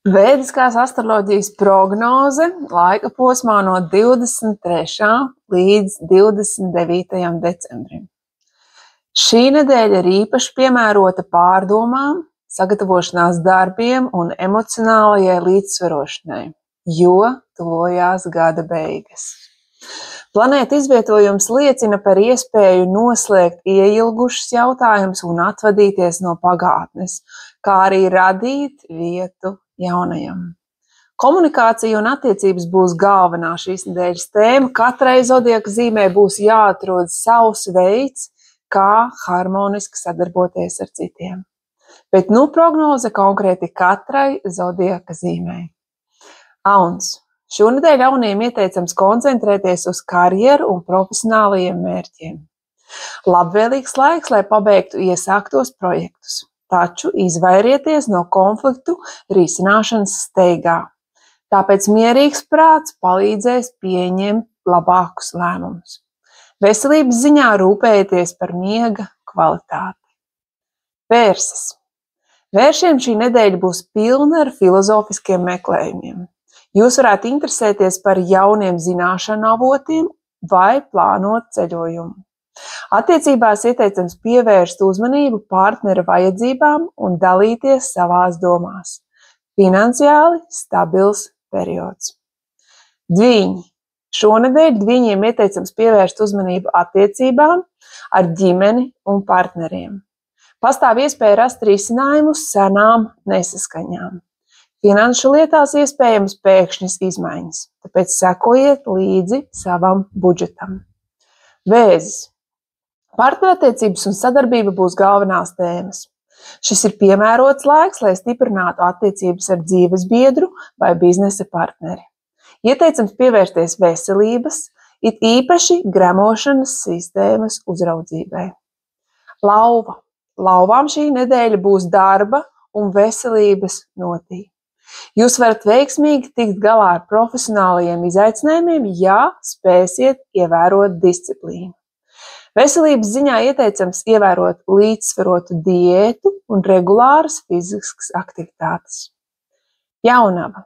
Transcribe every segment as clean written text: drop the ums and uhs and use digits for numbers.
Vēdiskās astroloģijas prognoze laika posmā no 23. līdz 29. decembrim. Šī nedēļa ir īpaši piemērota pārdomām, sagatavošanās darbiem un emocionālajai līdzsvarošanai, jo tuvojās gada beigas. Planēta izvietojums liecina par iespēju noslēgt ieilgušus jautājumus un atvadīties no pagātnes, kā arī radīt vietu jaunajam. Komunikācija un attiecības būs galvenā šīs nedēļas tēma. Katrai zodiaka zīmē būs jāatrod savs veids, kā harmoniski sadarboties ar citiem. Bet prognoze konkrēti katrai zodiaka zīmei. Auns. Šonedēļ auniem ieteicams koncentrēties uz karjeru un profesionālajiem mērķiem. Labvēlīgs laiks, lai pabeigtu iesāktos projektus, taču izvairieties no konfliktu risināšanas steigā. Tāpēc mierīgs prāts palīdzēs pieņemt labākus lēmumus. Veselības ziņā rūpējieties par miega kvalitāti. Vērsis. Vēršiem šī nedēļa būs pilna ar filozofiskiem meklējumiem. Jūs varētu interesēties par jauniem zināšanu avotiem vai plānot ceļojumu. Attiecībās ieteicams pievērst uzmanību partnera vajadzībām un dalīties savās domās. Finansiāli stabils periods. Dviņi. Šonedēļ dviņiem ieteicams pievērst uzmanību attiecībām ar ģimeni un partneriem. Pastāv iespēja rast risinājumus senām nesaskaņām. Finanšu lietās iespējams pēkšņas izmaiņas, tāpēc sekojiet līdzi savam budžetam. Vēzis. Partnerattiecības un sadarbība būs galvenās tēmas. Šis ir piemērots laiks, lai stiprinātu attiecības ar dzīvesbiedru vai biznesa partneri. Ieteicams pievērsties veselības, it īpaši gremošanas sistēmas uzraudzībai. Lauva. Lauvām šī nedēļa būs darba un veselības notī. Jūs varat veiksmīgi tikt galā ar profesionālajiem izaicinājumiem, ja spēsiet ievērot disciplīnu. Veselības ziņā ieteicams ievērot līdzsvarotu diētu un regulāras fiziskas aktivitātes. Jaunava.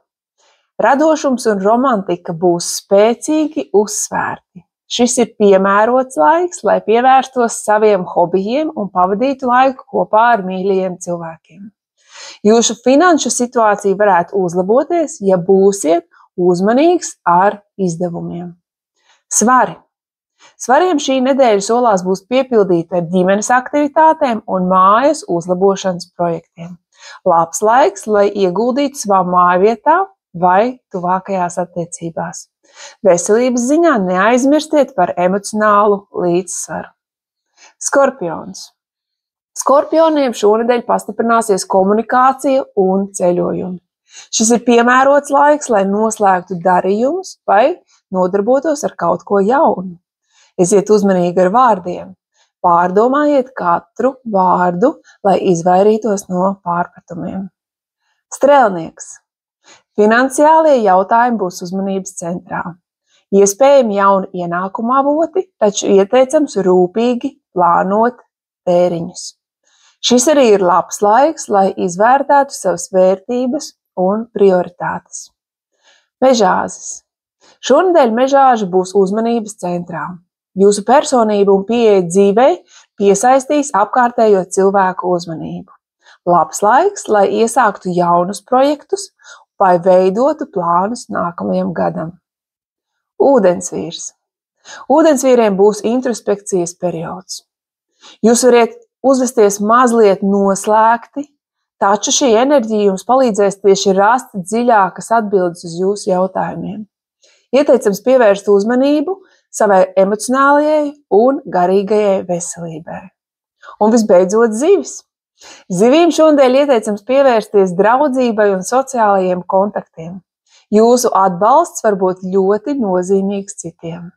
Radošums un romantika būs spēcīgi uzsvērti. Šis ir piemērots laiks, lai pievērstos saviem hobijiem un pavadītu laiku kopā ar mīļajiem cilvēkiem. Jūsu finanšu situācija varētu uzlaboties, ja būsiet uzmanīgs ar izdevumiem. Svari. Svariem šī nedēļa solās būs piepildīta ar ģimenes aktivitātēm un mājas uzlabošanas projektiem. Labs laiks, lai ieguldītu savā mājvietā vai tuvākajās attiecībās. Veselības ziņā neaizmirstiet par emocionālu līdzsvaru. Skorpions. Skorpioniem šonedēļ pastiprināsies komunikācija un ceļojumi. Šis ir piemērots laiks, lai noslēgtu darījumus vai nodarbotos ar kaut ko jaunu. Esiet uzmanīgi ar vārdiem. Pārdomājiet katru vārdu, lai izvairītos no pārpratumiem. Strēlnieks. Finansiālie jautājumi būs uzmanības centrā. Iespējami jauni ienākuma avoti, taču ieteicams rūpīgi plānot tēriņus. Šis arī ir labs laiks, lai izvērtētu savas vērtības un prioritātes. Mežāzis. Šonedēļ mežāži būs uzmanības centrā. Jūsu personība un pieeja dzīvei piesaistīs apkārtējo cilvēku uzmanību. Labs laiks, lai iesāktu jaunus projektus vai veidotu plānus nākamajam gadam. Ūdensvīrs. Ūdensvīriem būs introspekcijas periods. Jūs varat uzvesties mazliet noslēgti, taču šī enerģija jums palīdzēs tieši rast dziļākas atbildes uz jūsu jautājumiem. Ieteicams pievērst uzmanību savai emocionālajai un garīgajai veselībai. Un visbeidzot zivis. Zivīm šonedēļ ieteicams pievērsties draudzībai un sociālajiem kontaktiem. Jūsu atbalsts var būt ļoti nozīmīgs citiem.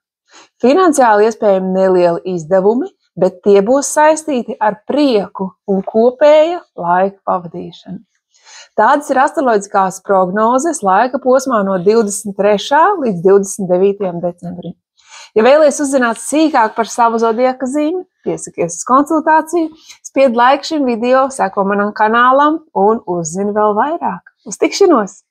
Finansiāli iespējami nelieli izdevumi, bet tie būs saistīti ar prieku un kopēja laika pavadīšanu. Tādas ir astroloģiskās prognozes laika posmā no 23. līdz 29. decembrim. Ja vēlies uzzināt sīkāk par savu zodiaka zīmi, piesakies uz konsultāciju, spied like šim video, seko manam kanālam un uzzini vēl vairāk. Uz tikšanos!